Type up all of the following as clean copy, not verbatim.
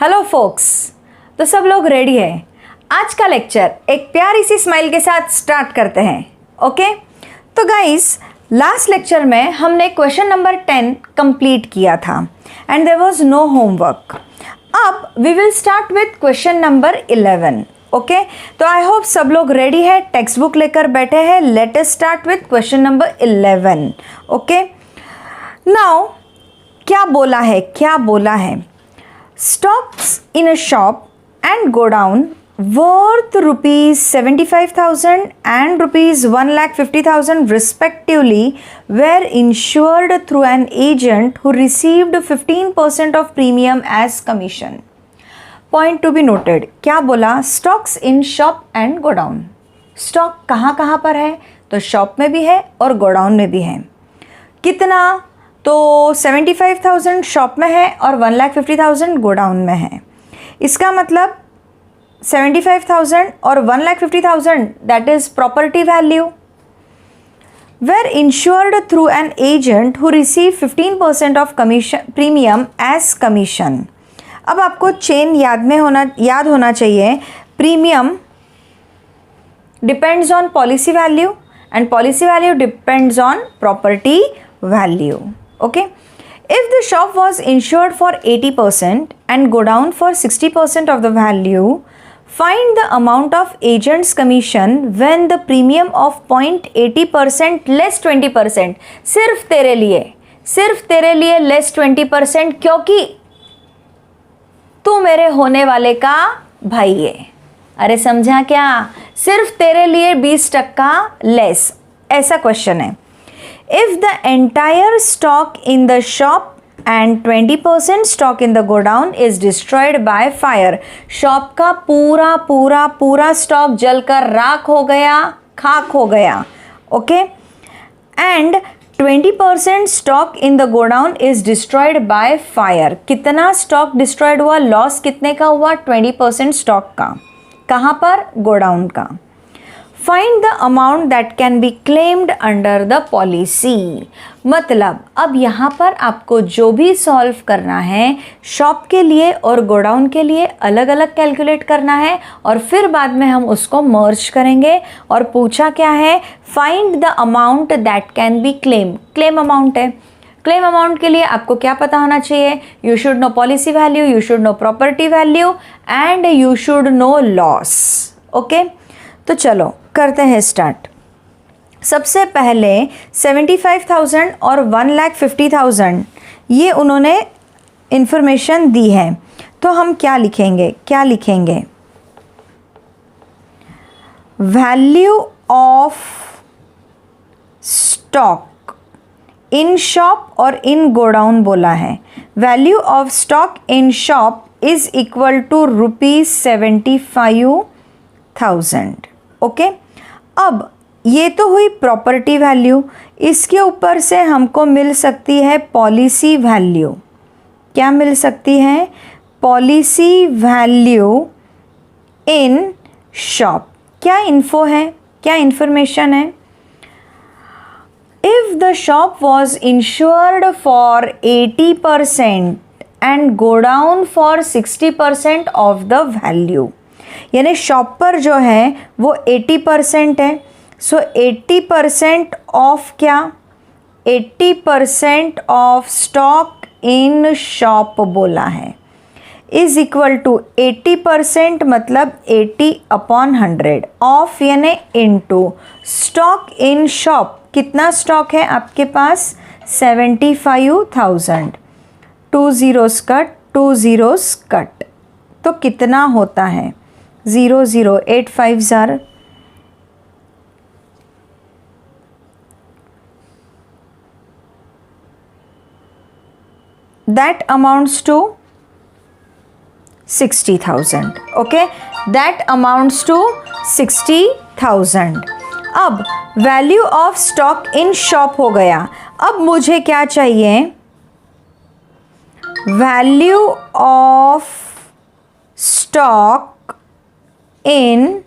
Hello focus, तो सब लोग रेडी हैं? आज का लेक्चर एक प्यारी सी स्माइल के साथ स्टार्ट करते हैं। ओके, तो गाइस लास्ट लेक्चर में हमने क्वेश्चन नंबर 10 कंप्लीट किया था and there was no homework. अब we will start with question number 11। Okay, तो आई होप सब लोग रेडी है, टेक्स्ट बुक लेकर बैठे हैं। Let us start with question number 11। Okay, now क्या बोला है stocks in a shop and go down worth rupees 75,000 and rupees 1,50,000 respectively were insured through an agent who received 15% of premium as commission. Point to be noted, क्या बोला? stocks in shop and go down. stock कहाँ पर है? तो shop में भी है और go down में भी है। कितना? तो 75,000 शॉप में है और 1,50,000 गोडाउन में है। इसका मतलब 75,000 और 1,50,000 that is property value were insured through an agent who receive 15% of commission premium as commission. अब आपको चेन याद होना चाहिए। Premium depends on policy value and policy value depends on property value. Okay, if the shop was insured for 80% and go down for 60% of the value, find the amount of agent's commission when the premium of 0.80% less 20%. सिर्फ तेरे लिए less 20%, क्योंकि तू मेरे होने वाले का भाई है। अरे समझा क्या? सिर्फ तेरे लिए 20% लेस, ऐसा क्वेश्चन है। If the entire stock in the shop and 20% stock in the godown is destroyed by fire, shop का पूरा स्टॉक जलकर राख हो गया, खाक हो गया। Okay, and 20% stock in the godown is destroyed by fire. कितना स्टॉक डिस्ट्रॉयड हुआ? लॉस कितने का हुआ? 20% स्टॉक का। कहाँ पर? गोडाउन का। Find the amount that can be claimed under the policy. मतलब अब यहाँ पर आपको जो भी सॉल्व करना है शॉप के लिए और गोडाउन के लिए अलग अलग कैलकुलेट करना है और फिर बाद में हम उसको मर्ज करेंगे। और पूछा क्या है? Find the amount that can B claim amount है। क्लेम अमाउंट के लिए आपको क्या पता होना चाहिए? You should know policy value, you should know property value and you should know loss. Okay, तो चलो करते हैं स्टार्ट। सबसे पहले 75,000 और 1,50,000 ये उन्होंने इंफॉर्मेशन दी है, तो हम क्या लिखेंगे? Value of stock in shop और इन गोडाउन बोला है। Value of stock in shop is equal to ₹75,000। Okay, अब ये तो हुई प्रॉपर्टी वैल्यू, इसके ऊपर से हमको मिल सकती है पॉलिसी वैल्यू। क्या मिल सकती है? Policy value in shop. क्या इन्फो है, क्या इंफॉर्मेशन है? If the shop was insured for 80% and go down for 60% of the value, यानी शॉप पर जो है वो 80% है। सो 80% ऑफ क्या? 80% ऑफ स्टॉक इन शॉप बोला है इज इक्वल टू 80% मतलब 80/100 ऑफ यानी इनटू स्टॉक इन शॉप। कितना स्टॉक है आपके पास? 75,000। 2 zeros कट, 2 zeros कट, तो कितना होता है? 0, 8 5s are that amounts to 60,000. okay, that amounts to 60,000. अब value of stock in shop हो गया। अब मुझे क्या चाहिए? Value of stock in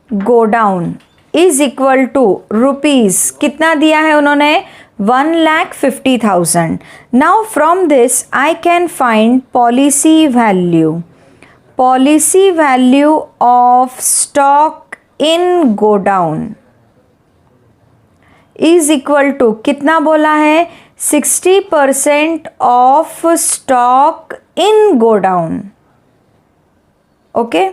godown is equal to rupees, कितना दिया है उन्होंने? 1,50,000. Now from this I can find policy value. Policy value of stock in godown is equal to कितना बोला है 60% of stock in godown. Okay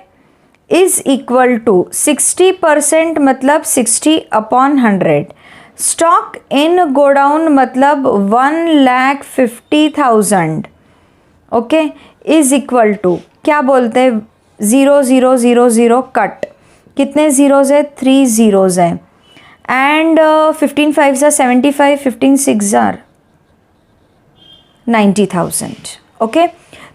is equal to 60% मतलब 60/100. Stock in godown मतलब 1,50,000. Okay is equal to क्या बोलते हैं 0,0,0,0 cut कितने zeros है 3 ज़ीरोज़ है एंड 15 5 75 15 6 90,000. ओके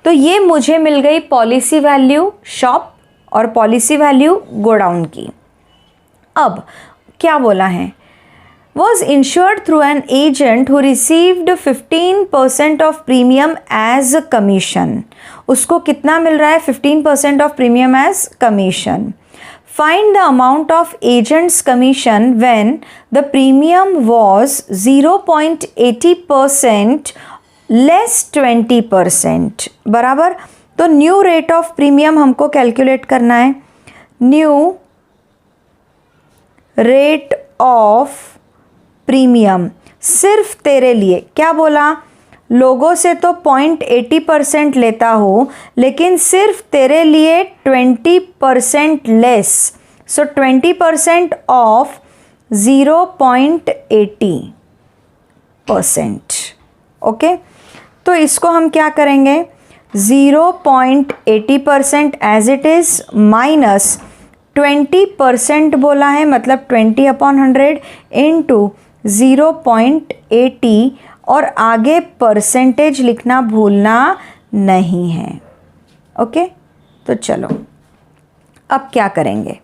तो ये मुझे मिल गई पॉलिसी वैल्यू शॉप और पॉलिसी वैल्यू गोडाउन की. अब क्या बोला है was insured through an agent who received 15% of premium as a commission. उसको कितना मिल रहा है 15% of premium as commission. Find the amount of agent's commission when the premium was 0.80% less 20%. बराबर. तो न्यू रेट ऑफ प्रीमियम हमको calculate करना है. New rate of premium सिर्फ तेरे लिए क्या बोला लोगों से तो 0.80% लेता हो लेकिन सिर्फ तेरे लिए 20% लेस. So 20% of 0.80%. ओके तो इसको हम क्या करेंगे 0.80% एज इट इज़ माइनस 20% बोला है मतलब 20/100 इंटू 0.80 और आगे परसेंटेज लिखना भूलना नहीं है. ओके तो चलो अब क्या करेंगे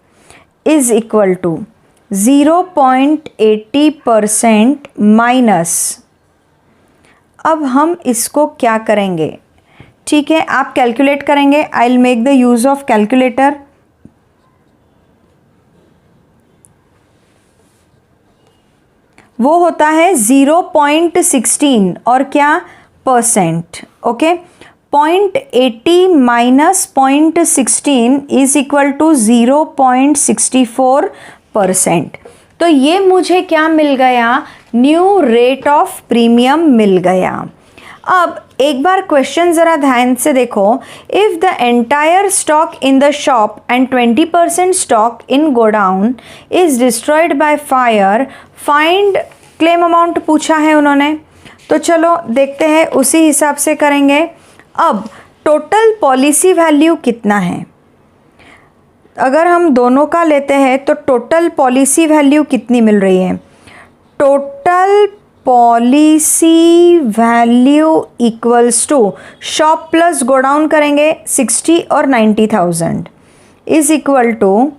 इज इक्वल टू 0.80% माइनस. अब हम इसको क्या करेंगे ठीक है आप कैलकुलेट करेंगे. I will make the use of calculator. वो होता है 0.16 और क्या percent. Okay 0.80 minus 0.16 is equal to 0.64%. तो ये मुझे क्या मिल गया न्यू रेट ऑफ प्रीमियम मिल गया. अब एक बार क्वेश्चन ज़रा ध्यान से देखो. If the entire stock in the shop and 20% stock in godown is destroyed by fire find claim amount पूछा है उन्होंने. तो चलो देखते हैं उसी हिसाब से करेंगे. अब टोटल पॉलिसी वैल्यू कितना है अगर हम दोनों का लेते हैं तो टोटल पॉलिसी वैल्यू कितनी मिल रही है. Total policy value equals to shop plus godown करेंगे 60 और 90,000 is equal to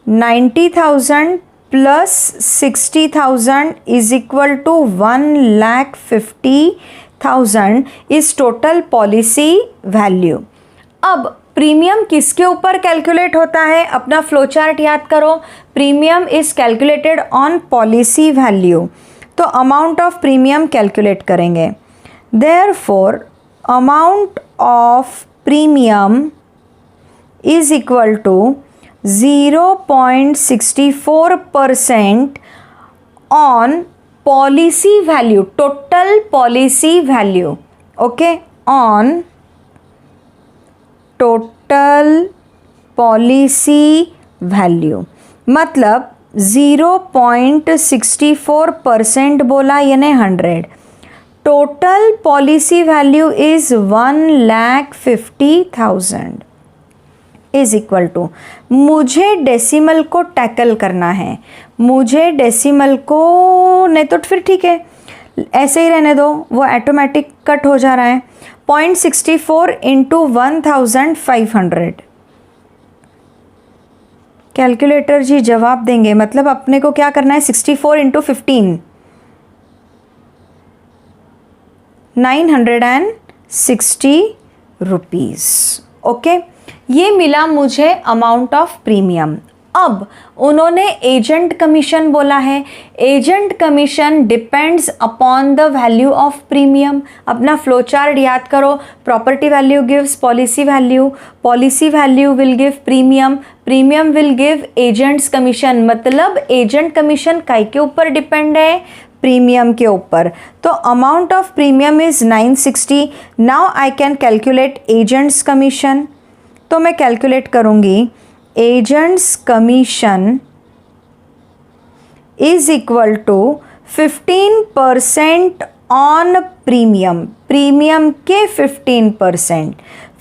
90,000 plus 60,000 is equal to 1,50,000 is total policy value. अब प्रीमियम किसके ऊपर कैलकुलेट होता है अपना फ्लोचार्ट याद करो. Premium is calculated on policy value. तो अमाउंट ऑफ प्रीमियम कैलकुलेट करेंगे. Therefore amount of premium is equal to 0.64% on policy value total policy value. Okay on total policy value मतलब 0.64% बोला यानी 100. Total policy value is 1,50,000 is equal to मुझे decimal को tackle करना है. मुझे decimal को नहीं तो फिर ठीक है ऐसे ही रहने दो वो ऑटोमेटिक कट हो जा रहा है. 0.64 इंटू 1,500 कैलकुलेटर जी जवाब देंगे मतलब अपने को क्या करना है 64 इंटू 15 960 रुपीज़. ओके ये मिला मुझे अमाउंट ऑफ प्रीमियम. अब उन्होंने एजेंट कमीशन बोला है, agent commission depends upon the value of premium. अपना फ्लो चार्ट याद करो, property value gives policy value, policy value will give premium, premium will give agents commission. मतलब एजेंट कमीशन काय के ऊपर डिपेंड है, प्रीमियम के ऊपर। तो amount of premium is 960। Now I can calculate agents commission. तो मैं कैलकुलेट करूंगी agents commission is equal to 15% on premium, premium के 15%,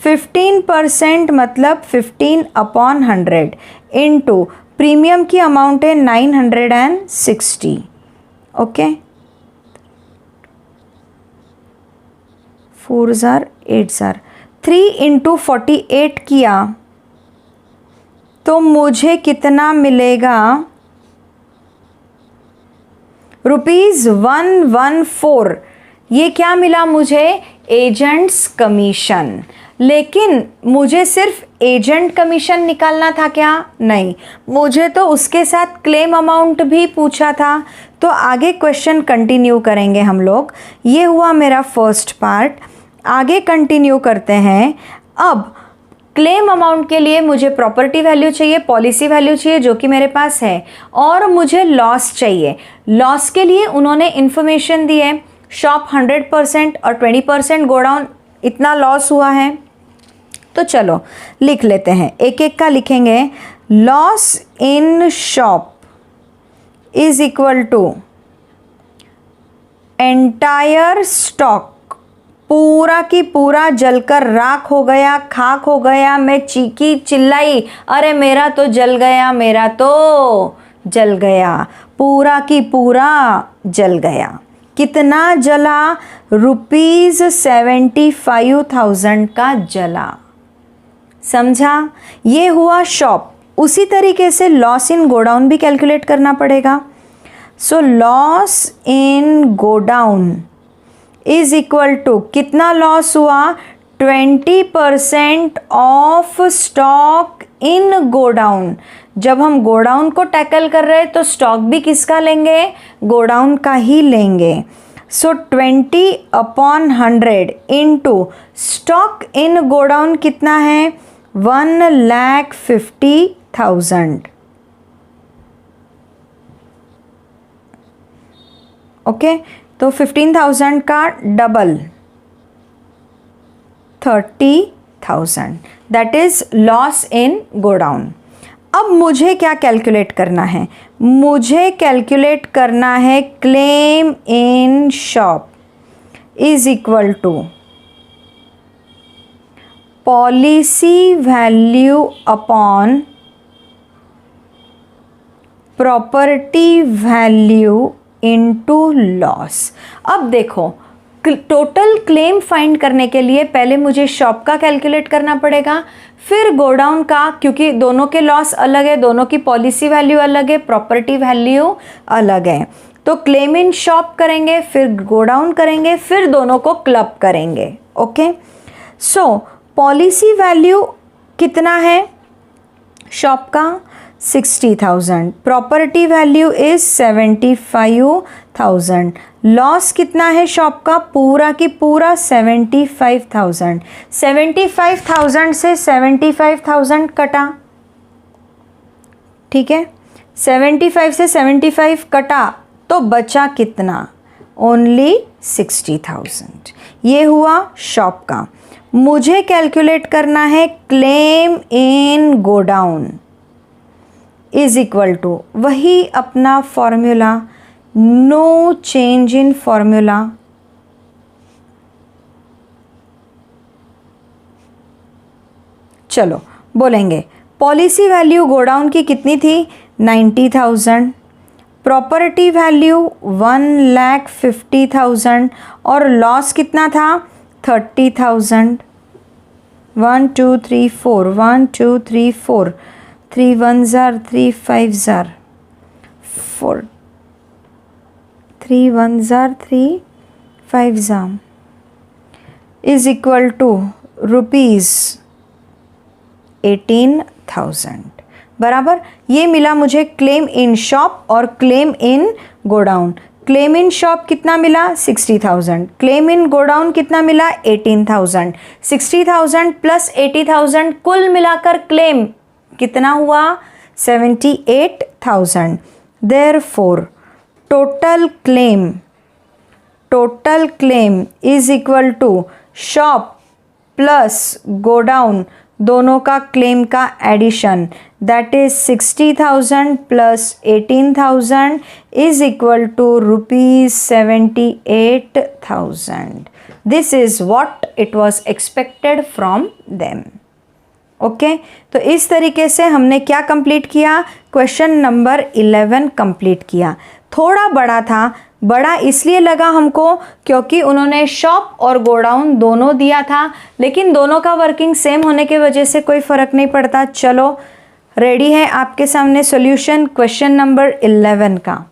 15% मतलब 15 अपॉन 100 इंटू प्रीमियम की अमाउंट है 960। ओके, 4 जार 8 जार, 3 इंटू 48 किया तो मुझे कितना मिलेगा, ₹114। ये क्या मिला मुझे, एजेंट्स कमीशन। लेकिन मुझे सिर्फ एजेंट कमीशन निकालना था क्या, नहीं, मुझे तो उसके साथ क्लेम अमाउंट भी पूछा था। तो आगे क्वेश्चन कंटिन्यू करेंगे हम लोग। ये हुआ मेरा फर्स्ट पार्ट, आगे कंटिन्यू करते हैं। अब क्लेम अमाउंट के लिए मुझे प्रॉपर्टी वैल्यू चाहिए, पॉलिसी वैल्यू चाहिए जो कि मेरे पास है, और मुझे लॉस चाहिए। लॉस के लिए उन्होंने इन्फॉर्मेशन दी है, शॉप 100% और 20% गोडाउन, इतना लॉस हुआ है। तो चलो लिख लेते हैं, एक एक का लिखेंगे। Loss in shop is equal to entire stock, पूरा की पूरा जलकर राख हो गया, खाक हो गया। मैं चीखी चिल्लाई, अरे मेरा तो जल गया, मेरा तो जल गया, पूरा की पूरा जल गया। कितना जला, ₹75,000 का जला। समझा, ये हुआ शॉप। उसी तरीके से लॉस इन गोडाउन भी कैलकुलेट करना पड़ेगा। So loss in godown is equal to, कितना लॉस हुआ, 20% ऑफ स्टॉक इन गोडाउन। जब हम गोडाउन को टैकल कर रहे हैं तो स्टॉक भी किसका लेंगे, गोडाउन का ही लेंगे। सो 20 upon 100 into stock in godown कितना है, 1,50,000। ओके, तो 15,000 का double 30,000, that is loss in godown. अब मुझे क्या कैलकुलेट करना है, मुझे कैलकुलेट करना है claim in shop is equal to policy value upon property value into loss. अब देखो, टोटल क्लेम फाइंड करने के लिए पहले मुझे शॉप का कैलकुलेट करना पड़ेगा, फिर गोडाउन का, क्योंकि दोनों के लॉस अलग है, दोनों की पॉलिसी वैल्यू अलग है, प्रॉपर्टी वैल्यू अलग है। तो क्लेम इन शॉप करेंगे, फिर गोडाउन करेंगे, फिर दोनों को क्लब करेंगे। ओके, सो पॉलिसी वैल्यू कितना है शॉप का, 60,000, प्रॉपर्टी वैल्यू इज 75,000, लॉस कितना है शॉप का, पूरा की पूरा 75,000। 75,000 से 75,000 कटा, ठीक है, 75 से 75 कटा तो बचा कितना, ओनली 60,000। ये हुआ शॉप का। मुझे कैलकुलेट करना है claim in godown is equal to, वही अपना formula, no change in formula. चलो बोलेंगे, पॉलिसी वैल्यू गोडाउन की कितनी थी, 90,000, प्रॉपर्टी वैल्यू 1,50,000 और लॉस कितना था, 30,000। 1 2 3 4 1 2 3 4, 3 1 जार 3 5 जार 4, 3 1 जार 3 5 जार इज इक्वल टू ₹18,000। बराबर। ये मिला मुझे क्लेम इन शॉप और claim in godown. Claim in shop कितना मिला 60,000, क्लेम इन गोडाउन कितना मिला 18,000। 60,000 प्लस 80,000 कुल मिलाकर क्लेम कितना हुआ 78,000। Therefore total claim is equal to shop plus godown दोनों का क्लेम का addition, that is 60,000 plus 18,000 is equal to ₹78,000। This is what it was expected from them. Okay, तो इस तरीके से हमने क्या कंप्लीट किया, क्वेश्चन नंबर 11 कंप्लीट किया। थोड़ा बड़ा था, बड़ा इसलिए लगा हमको क्योंकि उन्होंने शॉप और गोडाउन दोनों दिया था, लेकिन दोनों का वर्किंग सेम होने की वजह से कोई फ़र्क नहीं पड़ता। चलो, रेडी है आपके सामने सॉल्यूशन क्वेश्चन नंबर 11 का।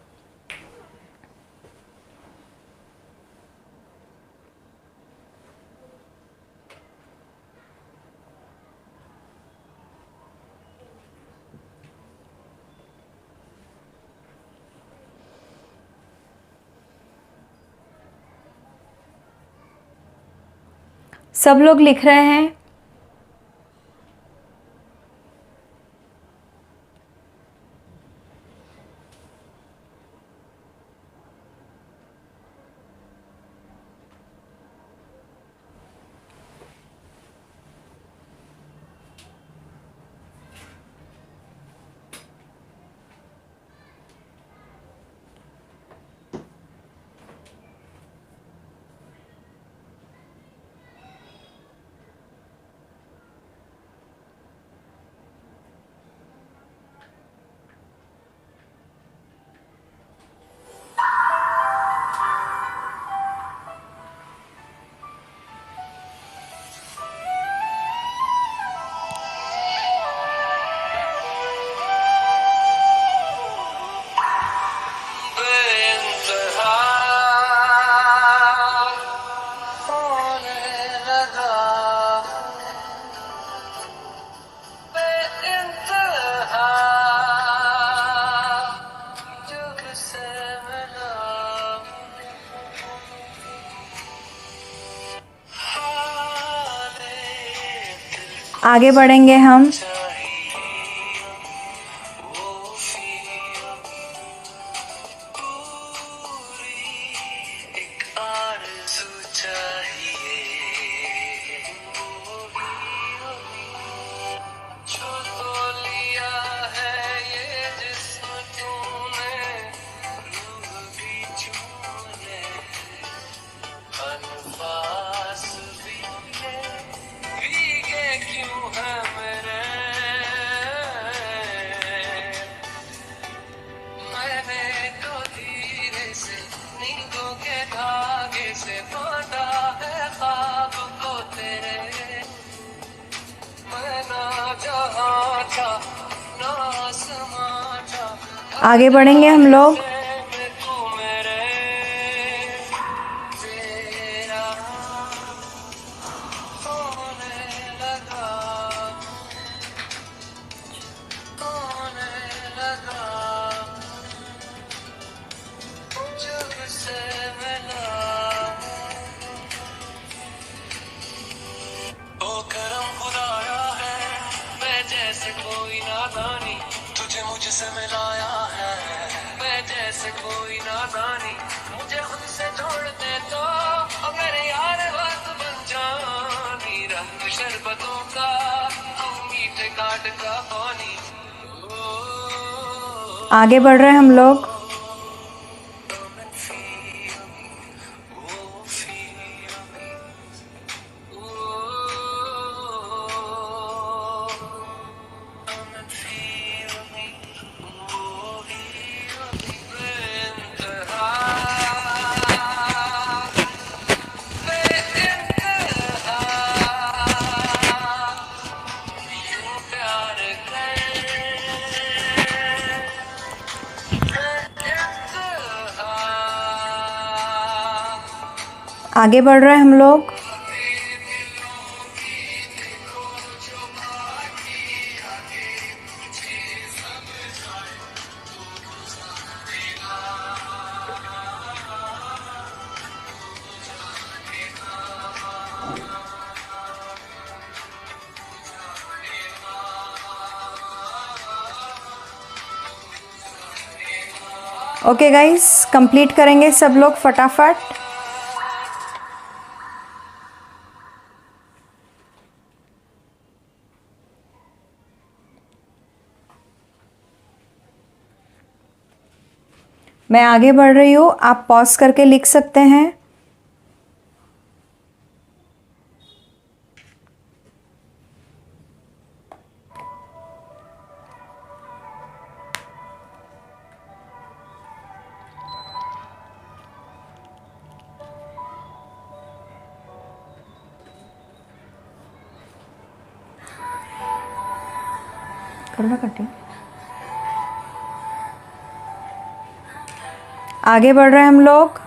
सब लोग लिख रहे हैं? आगे बढ़ेंगे हम। आगे बढ़ेंगे हम लोग। आगे बढ़ रहे हैं हम लोग। आगे बढ़ रहे हैं हम लोग। ओके गाइस, कंप्लीट करेंगे सब लोग फटाफट। मैं आगे बढ़ रही हूँ, आप पॉज करके लिख सकते हैं। करो ना कंटिन्यू। आगे बढ़ रहे हैं हम लोग।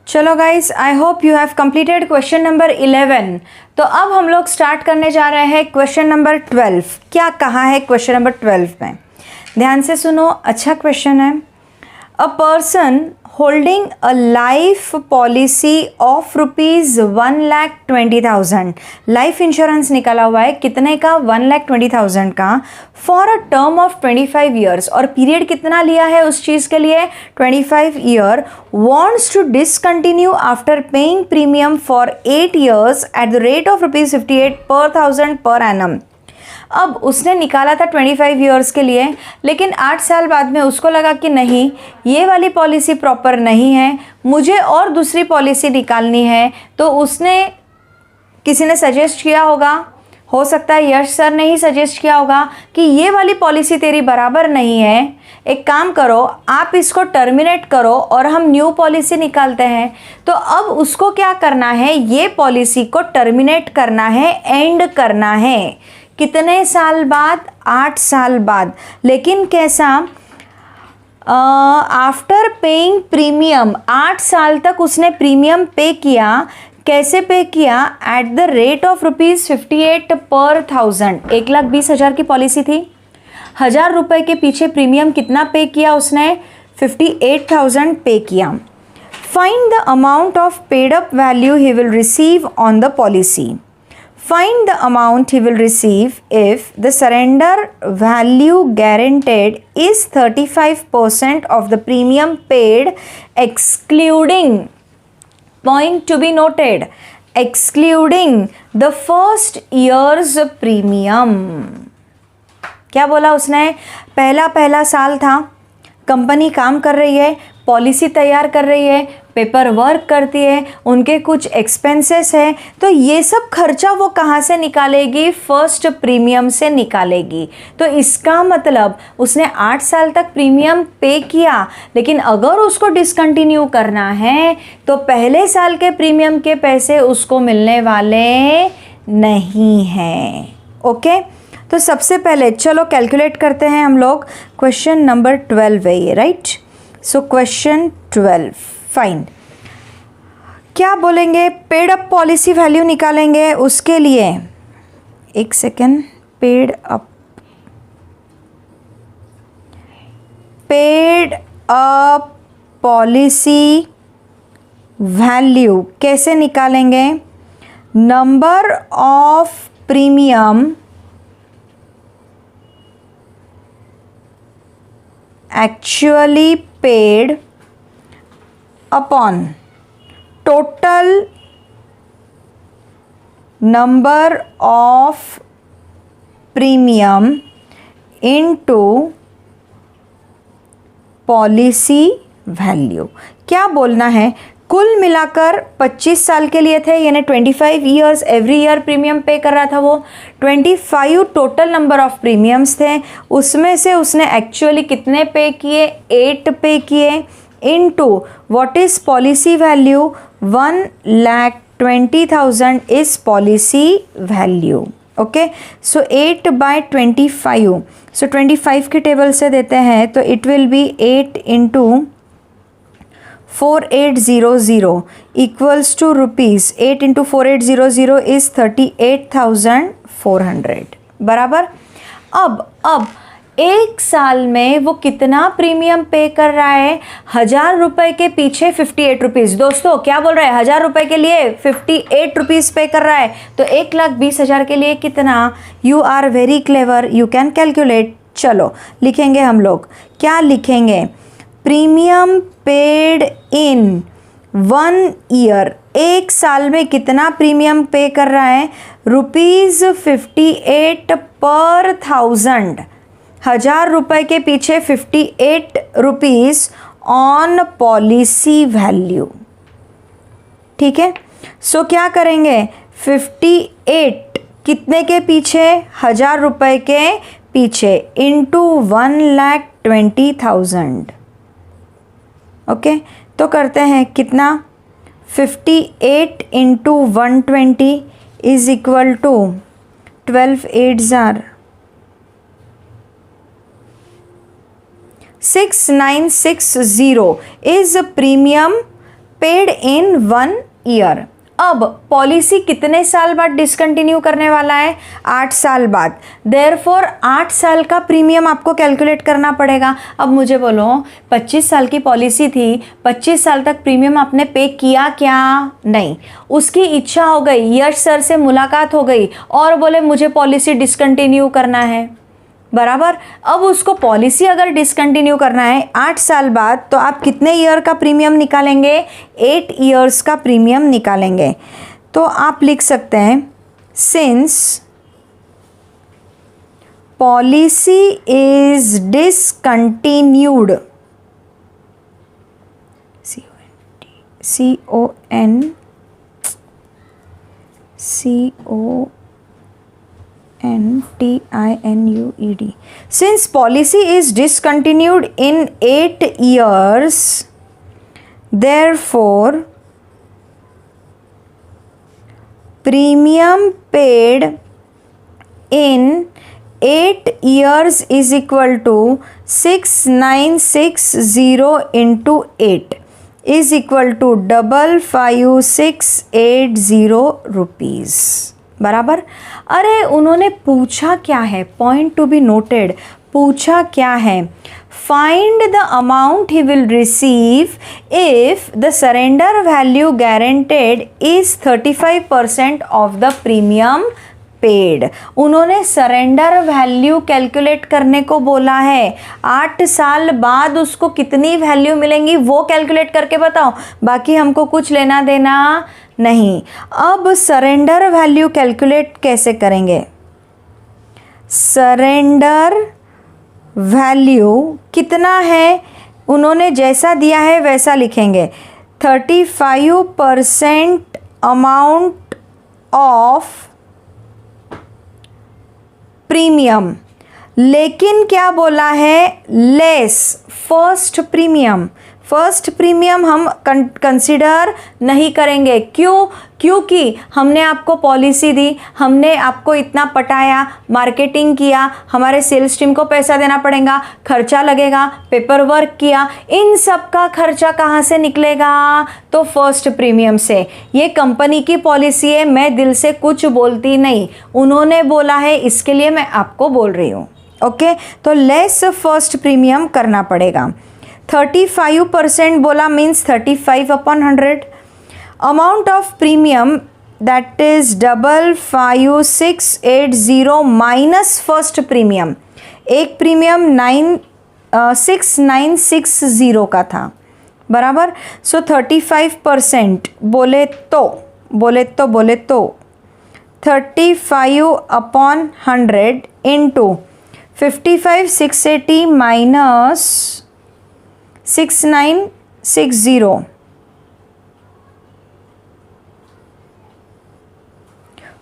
चलो guys, I hope you have completed question number 11। तो अब हम लोग स्टार्ट करने जा रहे हैं क्वेश्चन नंबर 12। क्या कहा है क्वेश्चन नंबर 12 में? ध्यान से सुनो, अच्छा क्वेश्चन है। A person holding a life policy of ₹1,20,000, life insurance निकाला हुआ है कितने का? 1,20,000 का, for a term of 25 years, और पीरियड कितना लिया है उस चीज़ के लिए? 25 year. Wants to discontinue after paying premium for 8 years at the rate of ₹58 per 1000 per annum। अब उसने निकाला था 25 ईयर्स के लिए, लेकिन 8 साल बाद में उसको लगा कि नहीं, ये वाली पॉलिसी प्रॉपर नहीं है, मुझे और दूसरी पॉलिसी निकालनी है। तो उसने, किसी ने सजेस्ट किया होगा, हो सकता है यश सर ने ही सजेस्ट किया होगा कि ये वाली पॉलिसी तेरी बराबर नहीं है, एक काम करो, आप इसको टर्मिनेट करो और हम न्यू पॉलिसी निकालते हैं। तो अब उसको क्या करना है? ये पॉलिसी को टर्मिनेट करना है, एंड करना है। कितने साल बाद? 8 साल बाद। लेकिन कैसा? आफ्टर पेइंग प्रीमियम, 8 साल तक उसने प्रीमियम पे किया। कैसे पे किया? Eight the rate of ₹58 per 1000। 1,20,000 की पॉलिसी थी, 1,000 रुपये के पीछे प्रीमियम कितना पे किया उसने? 58,000 पे किया। Find the amount of paid up value he will receive on the policy. Find the amount he will receive if the surrender value guaranteed is 35% of the premium paid, excluding, point to be noted, excluding the first year's premium। क्या बोला उसने? पहला साल था, company काम कर रही है, पॉलिसी तैयार कर रही है, पेपर वर्क करती है, उनके कुछ एक्सपेंसेस है, तो ये सब खर्चा वो कहाँ से निकालेगी? फर्स्ट प्रीमियम से निकालेगी। तो इसका मतलब उसने 8 साल तक प्रीमियम पे किया, लेकिन अगर उसको डिसकंटिन्यू करना है तो पहले साल के प्रीमियम के पैसे उसको मिलने वाले नहीं हैं। ओके, तो सबसे पहले चलो कैलकुलेट करते हैं हम लोग। क्वेश्चन नंबर 12 है ये, राइट? So question 12, fine. क्या बोलेंगे? पेड अप पॉलिसी वैल्यू निकालेंगे। उसके लिए एक second, paid up policy value कैसे निकालेंगे? Number of premium actually paid upon total number of premium into policy value। क्या बोलना है? कुल मिलाकर 25 साल के लिए थे, यानी 25 ईयर्स, एवरी ईयर प्रीमियम पे कर रहा था वो। 25 टोटल नंबर ऑफ प्रीमियम्स थे, उसमें से उसने एक्चुअली कितने पे किए? 8 पे किए, into what is policy value? 1,20,000 is policy value. Okay, so 8/25, so 25 के टेबल से देते हैं तो it will be 8 into 4800 equals to rupees 8 into 4800 is 38,400 बराबर। अब एक साल में वो कितना प्रीमियम पे कर रहा है? 1000 रुपये के पीछे 58 रुपीज़। दोस्तों क्या बोल रहा है? 1000 रुपये के लिए 58 रुपीज़ पे कर रहा है, तो 1,20,000 के लिए कितना? You are very clever, you can calculate. चलो लिखेंगे हम लोग, क्या लिखेंगे? प्रीमियम पेड इन 1 ईयर, एक साल में कितना प्रीमियम पे कर रहा है? ₹58 पर 1000, 1000 रुपये के पीछे 58 रुपीज़ ऑन पॉलिसी वैल्यू। ठीक है, सो क्या करेंगे? 58 कितने के पीछे? 1000 रुपये के पीछे इंटू 1,20,000। ओके, तो करते हैं कितना? 58 into 120 is equal to 12,8,000 6960 is premium paid in 1 year. अब पॉलिसी कितने साल बाद डिसकंटिन्यू करने वाला है? 8 साल बाद। देयरफॉर 8 साल का प्रीमियम आपको कैलकुलेट करना पड़ेगा। अब मुझे बोलो 25 साल की पॉलिसी थी, 25 साल तक प्रीमियम आपने पे किया क्या? नहीं। उसकी इच्छा हो गई, यश सर से मुलाकात हो गई और बोले मुझे पॉलिसी डिसकंटिन्यू करना है, बराबर। अब उसको पॉलिसी अगर डिसकंटिन्यू करना है 8 साल बाद, तो आप कितने ईयर का प्रीमियम निकालेंगे? 8 ईयर्स का प्रीमियम निकालेंगे। तो आप लिख सकते हैं since policy is discontinued, CONTINUED. Since policy is discontinued in 8 years, therefore premium paid in 8 years is equal to 6960 into 8 is equal to 55,680 rupees, बराबर। अरे उन्होंने पूछा क्या है? पॉइंट टू बी नोटेड, पूछा क्या है? Find the amount he will receive if the surrender value guaranteed is 35% of the premium paid. उन्होंने सरेंडर वैल्यू कैलकुलेट करने को बोला है। 8 साल बाद उसको कितनी वैल्यू मिलेंगी वो कैलकुलेट करके बताओ, बाकी हमको कुछ लेना देना नहीं। अब सरेंडर वैल्यू कैलकुलेट कैसे करेंगे? सरेंडर वैल्यू कितना है? उन्होंने जैसा दिया है वैसा लिखेंगे। 35% अमाउंट ऑफ प्रीमियम, लेकिन क्या बोला है? Less first premium. First premium हम कंसिडर नहीं करेंगे। क्यों? क्योंकि हमने आपको पॉलिसी दी, हमने आपको इतना पटाया, मार्केटिंग किया, हमारे सेल्स टीम को पैसा देना पड़ेगा, खर्चा लगेगा, पेपर वर्क किया, इन सब का खर्चा कहाँ से निकलेगा? तो फर्स्ट प्रीमियम से। ये कंपनी की पॉलिसी है, मैं दिल से कुछ बोलती नहीं, उन्होंने बोला है इसके लिए मैं आपको बोल रही हूँ। ओके, तो लेस फर्स्ट प्रीमियम करना पड़ेगा। 35% बोला means 35/100। Amount of premium that is 55,680 minus first premium. एक प्रीमियम 6960 का था, बराबर। सो 35% बोले तो 35/100 इंटू 55,680 माइनस 6960,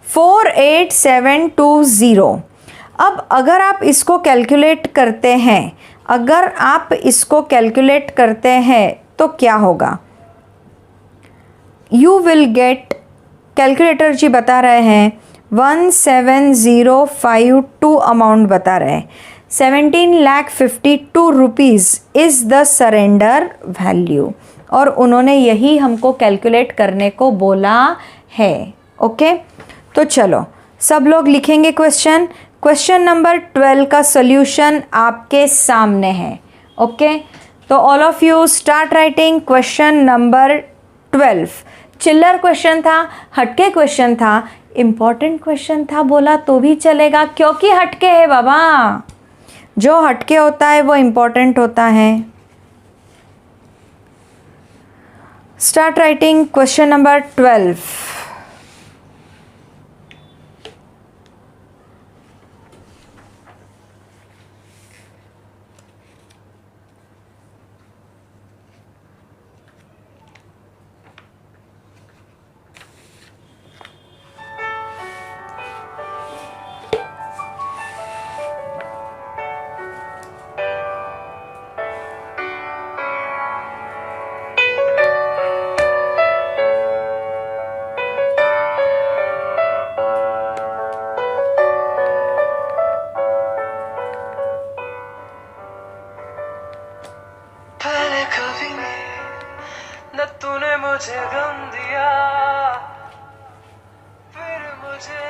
48,720। अब अगर आप इसको कैलकुलेट करते हैं, तो क्या होगा? यू विल गेट, कैलकुलेटर जी बता रहे हैं 17,052 अमाउंट बता रहे हैं। 17,52,000 rupees is the surrender value, और उन्होंने यही हमको कैलकुलेट करने को बोला है। ओके, तो चलो सब लोग लिखेंगे क्वेश्चन। क्वेश्चन नंबर 12 का सॉल्यूशन आपके सामने है। ओके, तो all of you start writing question number 12। चिल्लर क्वेश्चन था, हटके क्वेश्चन था, इम्पॉर्टेंट क्वेश्चन था बोला तो भी चलेगा, क्योंकि हटके है बाबा। जो हटके होता है वो इम्पॉर्टेंट होता है। Start writing question number 12। तूने मुझे गम दिया, फिर मुझे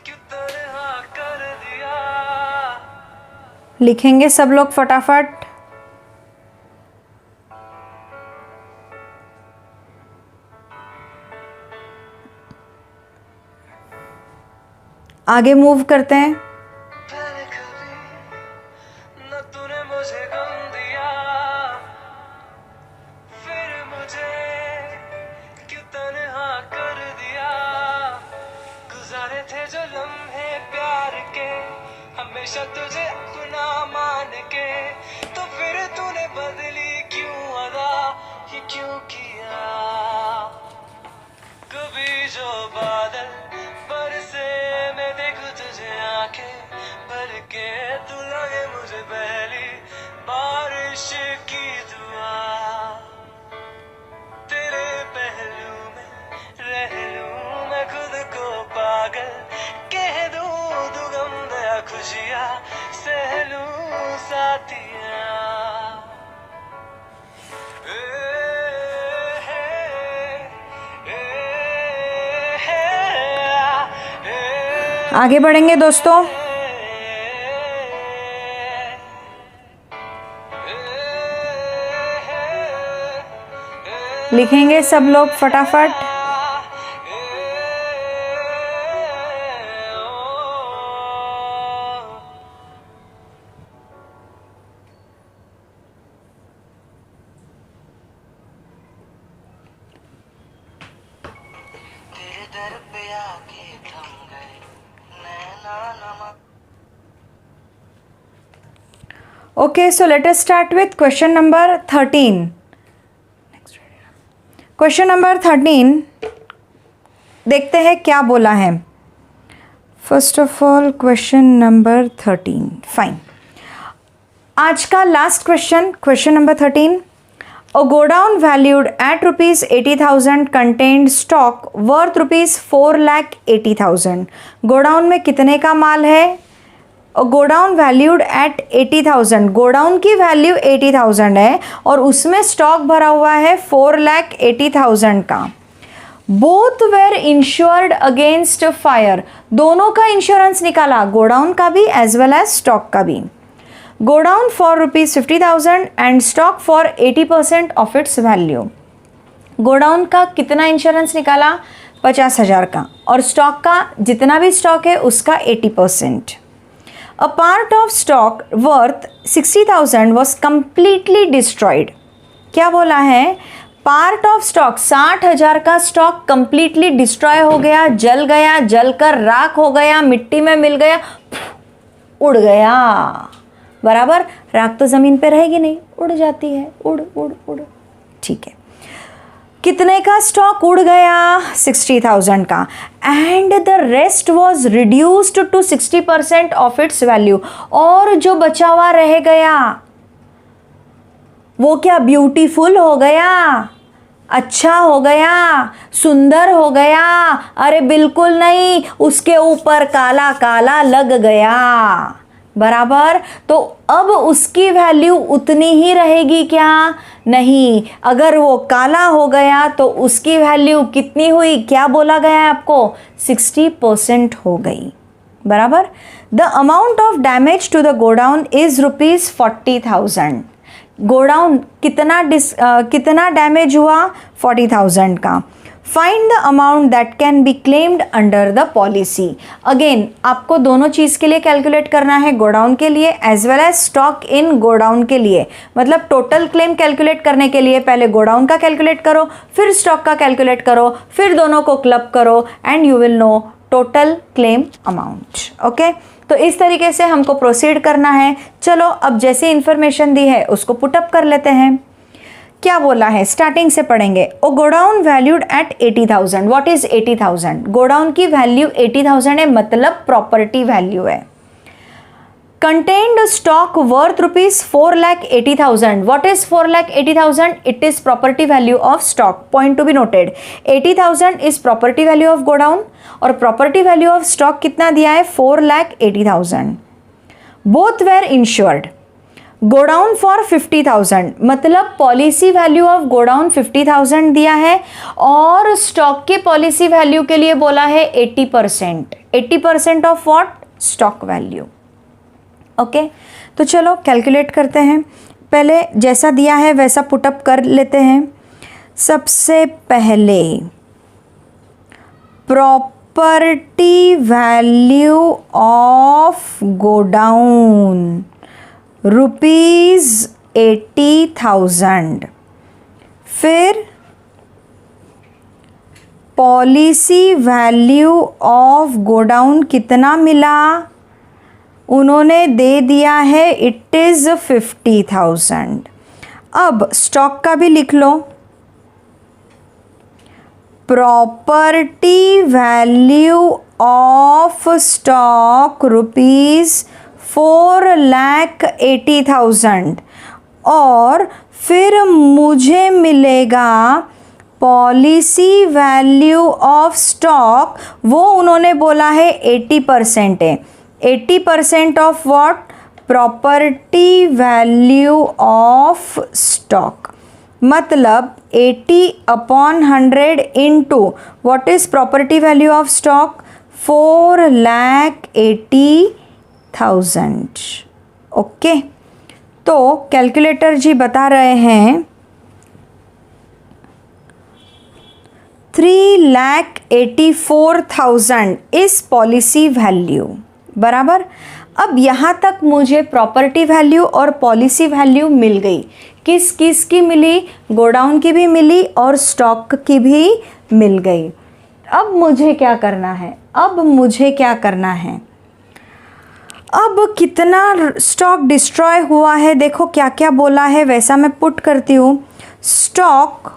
क्यों तन्हा कर दिया। लिखेंगे सब लोग फटाफट। आगे मूव करते हैं। पहले कभी न तूने मुझे गम दिया, फिर मुझे क्यों तन्हा कर दिया। गुजारे थे जो लम्हे प्यार के, हमेशा तुझे अपना मान के, तो फिर तूने बदली क्यों अदा, ये क्यों किया। कभी जो बादल बरसे मैं देखूं तुझे आंखें भर के, तू लगे मुझे पहली बारिश की दुआ। तेरे पहलू में रह लूं मैं खुद को पागल, कह दूं गम दया खुशियां सह लूं साथिया। आगे बढ़ेंगे दोस्तों। लिखेंगे सब लोग फटाफट। तेरे दर पे आके थम गए नैना नमा। Okay, so let us start with question number 13. Question number 13 देखते हैं क्या बोला है। First of all, question number 13. Fine. आज का last question, question number 13. A godown valued at rupees 80,000 contained stock worth rupees 4,80,000. Godown में कितने का माल है? गोडाउन वैल्यूड एट 80,000, गोडाउन की वैल्यू 80,000 है और उसमें स्टॉक भरा हुआ है 4,80,000 का। Both were insured against fire, दोनों का इंश्योरेंस निकाला, गोडाउन का भी एज वेल एज स्टॉक का भी। Godown for rupees 50,000 and stock for 80% of its value. Godown का कितना इंश्योरेंस निकाला? 50,000 का, और स्टॉक का जितना भी स्टॉक है उसका 80%। A part of stock worth 60,000 was completely destroyed. क्या बोला है? पार्ट ऑफ स्टॉक 60,000 का स्टॉक कंप्लीटली डिस्ट्रॉय हो गया, जल गया, जलकर राख हो गया, मिट्टी में मिल गया, उड़ गया। बराबर, राख तो जमीन पे रहेगी नहीं, उड़ जाती है, उड़ उड़ उड़। ठीक है, कितने का स्टॉक उड़ गया? 60,000 का, and the rest was reduced to 60% of its value. और जो बचा हुआ रह गया वो क्या ब्यूटीफुल हो गया? अच्छा हो गया, सुंदर हो गया, अरे बिल्कुल नहीं, उसके ऊपर काला काला लग गया, बराबर। तो अब उसकी वैल्यू उतनी ही रहेगी क्या? नहीं, अगर वो काला हो गया तो उसकी वैल्यू कितनी हुई? क्या बोला गया है आपको? 60% हो गई, बराबर। The amount of damage to the godown is ₹40,000। Godown कितना डैमेज हुआ? 40,000 का। Find the amount that can be claimed under the policy. Again आपको दोनों चीज़ के लिए कैलकुलेट करना है, गोडाउन के लिए as well as stock in godown के लिए। मतलब टोटल क्लेम कैलकुलेट करने के लिए पहले गोडाउन का कैलकुलेट करो, फिर स्टॉक का कैलकुलेट करो, फिर दोनों को क्लब करो and you will know total claim amount. Okay, तो इस तरीके से हमको प्रोसीड करना है। चलो अब जैसे इंफॉर्मेशन दी है उसको पुटअप कर लेते हैं। क्या बोला है, स्टार्टिंग से पढ़ेंगे। ओ godown valued at 80,000। What is 80,000? Godown की वैल्यू 80,000 है, मतलब प्रॉपर्टी वैल्यू है। Contained stock worth ₹4,80,000। What is 4,80,000? It is property value of stock. Point to be noted, 80,000 is property value of godown और प्रॉपर्टी वैल्यू ऑफ स्टॉक कितना दिया है? 4,80,000। Both were insured. Godown for 50,000, मतलब policy value of godown 50,000 दिया है और stock के policy value के लिए बोला है 80%। 80% of what? Stock value. Okay, तो चलो कैलकुलेट करते हैं। पहले जैसा दिया है वैसा पुटअप कर लेते हैं। सबसे पहले प्रॉपर्टी वैल्यू ऑफ गोडाउन ₹80,000। फिर पॉलिसी वैल्यू ऑफ गोडाउन कितना मिला? उन्होंने दे दिया है, इट इज़ 50,000। अब स्टॉक का भी लिख लो। प्रॉपर्टी वैल्यू ऑफ स्टॉक ₹4,80,000 और फिर मुझे मिलेगा पॉलिसी वैल्यू ऑफ स्टॉक, वो उन्होंने बोला है 80% है। 80% of what? Property value of stock, मतलब 80/100 into what is property value of stock? 4,80,000। Okay, तो कैलकुलेटर जी बता रहे हैं 3,84,000 इस पॉलिसी वैल्यू, बराबर। अब यहाँ तक मुझे प्रॉपर्टी वैल्यू और पॉलिसी वैल्यू मिल गई। किस किस की मिली? गोडाउन की भी मिली और स्टॉक की भी मिल गई। अब मुझे क्या करना है? अब कितना स्टॉक डिस्ट्रॉय हुआ है, देखो क्या क्या बोला है, वैसा मैं पुट करती हूँ। Stock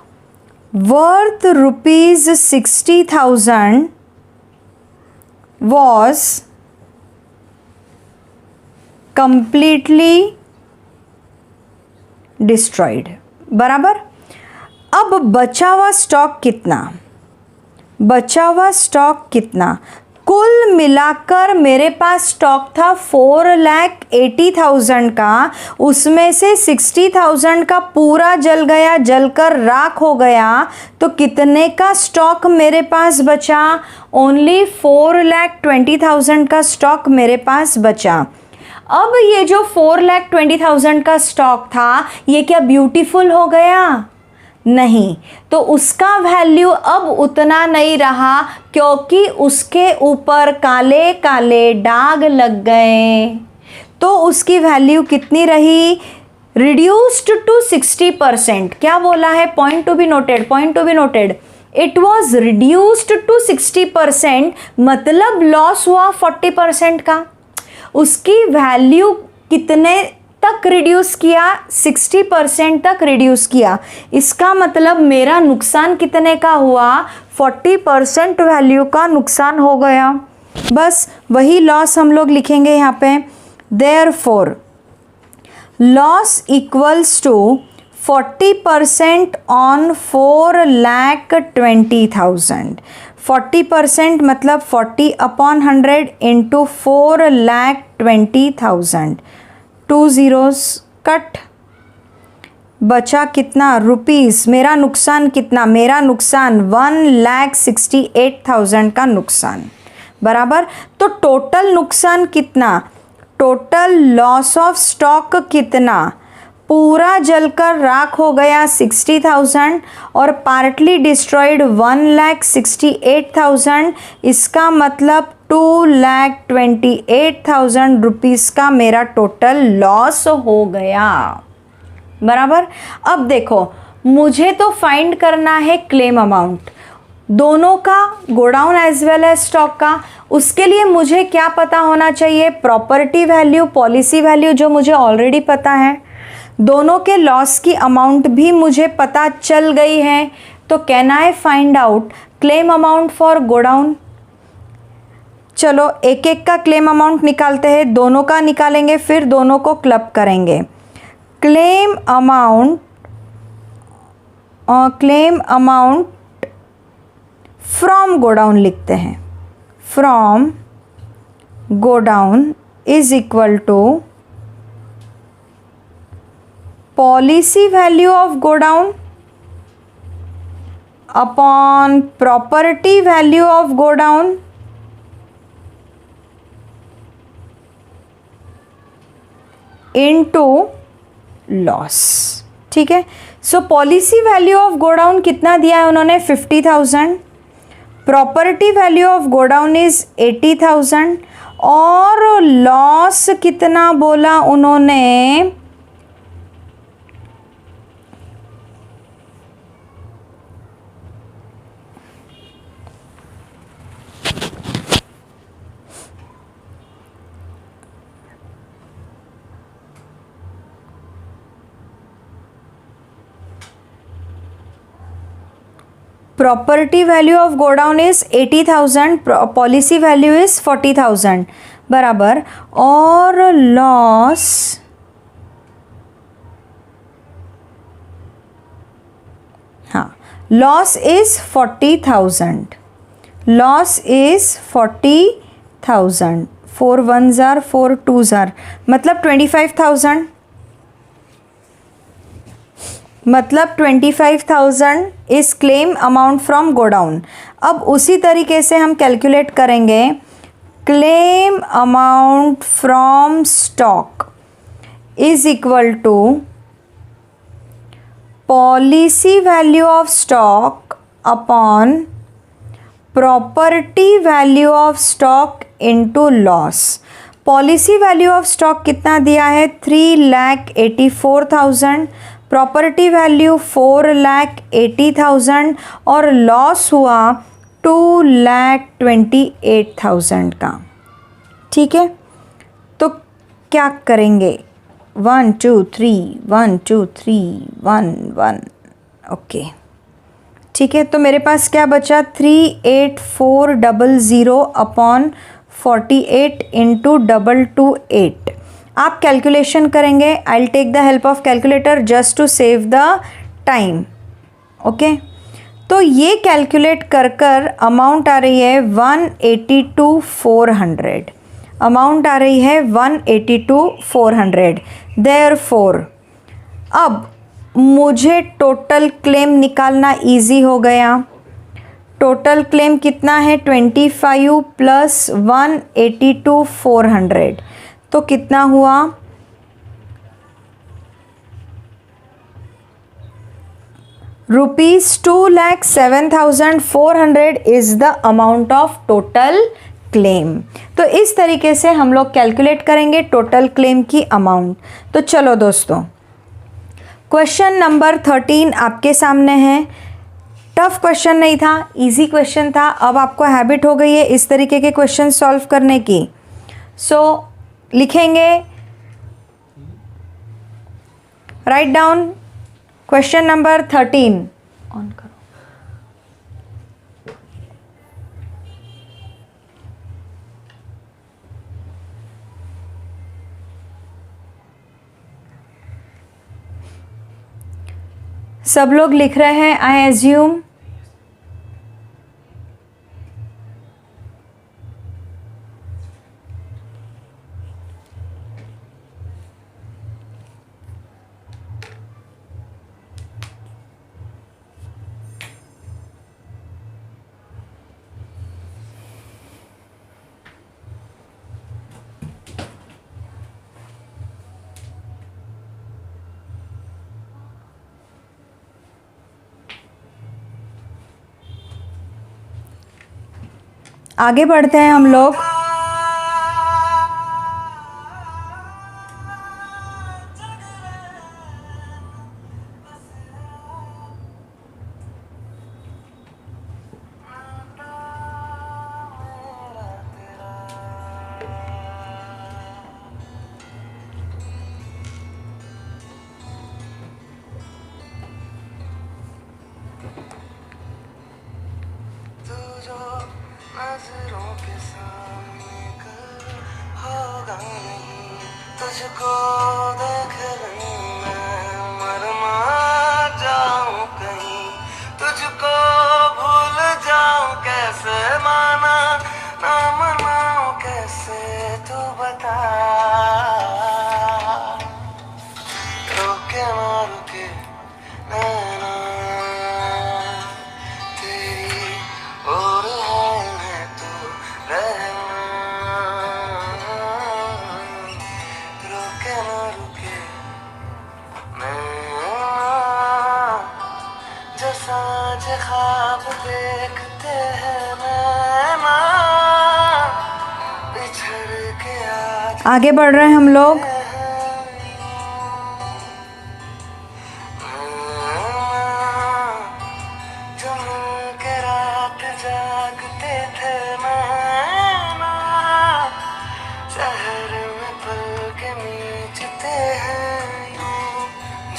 worth ₹60,000 was completely destroyed, बराबर। अब बचा हुआ स्टॉक कितना? कुल मिलाकर मेरे पास स्टॉक था 4,80,000 का, उसमें से 60,000 का पूरा जल गया, जलकर राख हो गया। तो कितने का स्टॉक मेरे पास बचा? ओनली 4,20,000 का स्टॉक मेरे पास बचा। अब ये जो 4,20,000 का स्टॉक था, ये क्या ब्यूटीफुल हो गया? नहीं, तो उसका वैल्यू अब उतना नहीं रहा, क्योंकि उसके ऊपर काले काले दाग लग गए। तो उसकी वैल्यू कितनी रही? Reduced to 60%। क्या बोला है? Point to be noted. It was reduced to 60%, मतलब लॉस हुआ 40% का। उसकी वैल्यू कितने तक रिड्यूस किया? 60% तक रिड्यूस किया। इसका मतलब मेरा नुकसान कितने का हुआ? 40% वैल्यू का नुकसान हो गया। बस वही लॉस हम लोग लिखेंगे यहाँ पे। Therefore loss equals to 40% on 4,20,000. 40% मतलब 40/100 इंटू 4,20,000. 2 zeros cut. बचा कितना रुपीस. मेरा नुकसान कितना. मेरा नुकसान 1,68,000 का नुकसान बराबर. तो टोटल नुकसान कितना. टोटल लॉस ऑफ स्टॉक कितना. पूरा जलकर राख हो गया 60,000 और पार्टली डिस्ट्रॉयड 1,68,000. इसका मतलब 2,28,000 रुपीज़ का मेरा टोटल लॉस हो गया बराबर. अब देखो मुझे तो फाइंड करना है क्लेम अमाउंट दोनों का, godown as well as stock का. उसके लिए मुझे क्या पता होना चाहिए. प्रॉपर्टी वैल्यू, पॉलिसी वैल्यू जो मुझे ऑलरेडी पता है. दोनों के लॉस की अमाउंट भी मुझे पता चल गई है. तो can I find out claim amount for godown. चलो एक एक का क्लेम अमाउंट निकालते हैं. दोनों का निकालेंगे फिर दोनों को क्लब करेंगे. क्लेम अमाउंट फ्रॉम गोडाउन लिखते हैं. From godown is equal to policy value of godown upon property value of godown into loss. ठीक है. So policy value of godown कितना दिया है उन्होंने 50,000. Property value of godown is 80,000 और लॉस कितना बोला उन्होंने. Property value of godown is 80,000. Policy value is 40,000 बराबर. और लॉस हाँ loss is 40,000. Loss is 40,000. 4 1s are 4 2s are मतलब 25,000. मतलब 25,000 इज क्लेम अमाउंट फ्रॉम गोडाउन. अब उसी तरीके से हम कैलकुलेट करेंगे claim amount from stock is equal to policy value of stock upon property value of stock into loss. Policy value of stock कितना दिया है 3,84,000. प्रॉपर्टी वैल्यू 4,80,000 और लॉस हुआ 2,28,000 का. ठीक है. तो क्या करेंगे 1 2 3 1 2 3 1 1. ओके ठीक है. तो मेरे पास क्या बचा 3,84,00 अपॉन 48 इंटू 228. आप कैलकुलेशन करेंगे. I will take the help of calculator just to save the time. Okay. तो ये कैलकुलेट कर अमाउंट आ रही है 182,400. अमाउंट आ रही है 182,400. देयरफॉर अब मुझे टोटल क्लेम निकालना इजी हो गया. टोटल क्लेम कितना है 25 प्लस 182,400. तो कितना हुआ ₹2,07,400 is the amount of total claim. तो इस तरीके से हम लोग कैलकुलेट करेंगे टोटल क्लेम की अमाउंट. तो चलो दोस्तों क्वेश्चन नंबर 13 आपके सामने है. टफ क्वेश्चन नहीं था, इजी क्वेश्चन था. अब आपको हैबिट हो गई है इस तरीके के क्वेश्चन सॉल्व करने की. सो लिखेंगे write down question number 13. On करो. सब लोग लिख रहे हैं आई एज्यूम। आगे बढ़ते हैं हम लोग। नजरों के सामने कल होगा नहीं, तुझको देख मैं मर जाऊं कहीं, तुझको भूल जाऊं कैसे, माना ना मनाऊं कैसे, तू बता। रुके ना रुके नैना तेरी और है तू रहना, रुके ना रुके नैना जो साँझ ख्वाब देखते हैं नैना, बिछड़ के आज आगे बढ़ रहे हैं हम लोग। जो मिलके रात जागते थे नैना, शहर में पल के नीचते हैं यूं,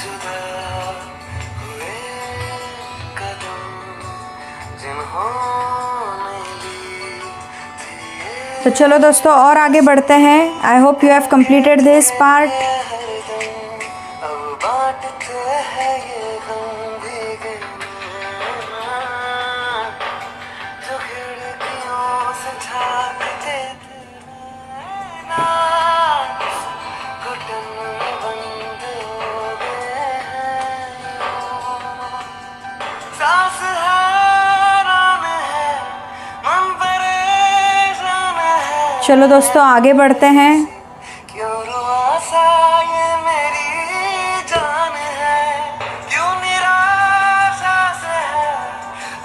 जुदा हुए कदम जिन्होंने ली थी। तो चलो दोस्तों और आगे बढ़ते हैं। I hope you have completed this part. अब बांटते हैं ये गम भीगे नैना, जो खिड़कियों से झांकते थे नैना, घुटन में बंद हो गए हैं यूं। सांस हैरान है, मन परेशान है, चलो दोस्तों आगे बढ़ते हैं। क्यों रुआसा ये मेरी जान है, क्यों निराशा से है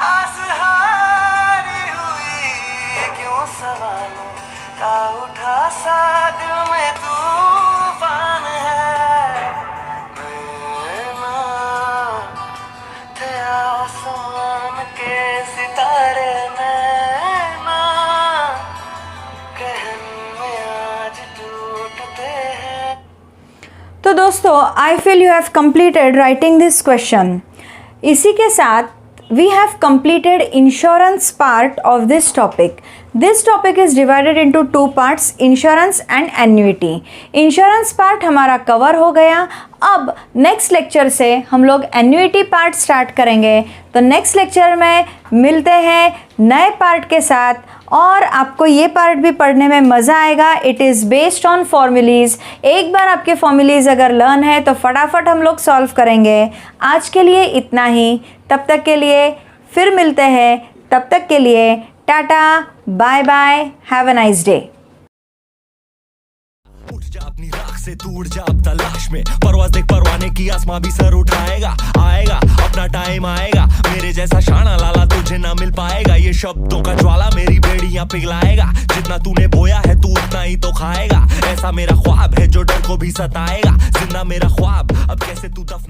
आस हारी हुई, क्यों सवालों का उठा सा दिल में तूफान है, नैना थे आसमान के सितारे नैना, कहन में आज टूटते हैं। तो दोस्तों I feel you have completed writing this question. इसी के साथ we have completed insurance part of this topic. This topic is divided into 2 parts, insurance and annuity. Insurance part हमारा कवर हो गया। अब नेक्स्ट लेक्चर से हम लोग एन्युइटी पार्ट स्टार्ट करेंगे। तो नेक्स्ट लेक्चर में मिलते हैं नए पार्ट के साथ, और आपको ये पार्ट भी पढ़ने में मज़ा आएगा। It is based on formulas. एक बार आपके फॉर्मूलीज़ अगर लर्न है तो फटाफट हम लोग सॉल्व करेंगे। आज के लिए इतना ही। तब तक के लिए फिर मिलते हैं। तब तक के लिए tata, bye bye, have a nice day. उठ जा अपनी राख से, तू उड़ जा अब तलाश में, परवाज़ देख परवाने की, आसमां भी सर उठाएगा, आएगा अपना टाइम आएगा, मेरे जैसा शाना लाला तुझे ना मिल पाएगा, ये शब्दों का ज्वाला मेरी बेड़ियां पिघलाएगा, जितना तूने बोया है तू उतना ही तो खाएगा, ऐसा मेरा ख्वाब है जो डर को भी सताएगा, जिंदा मेरा ख्वाब अब कैसे तू दफन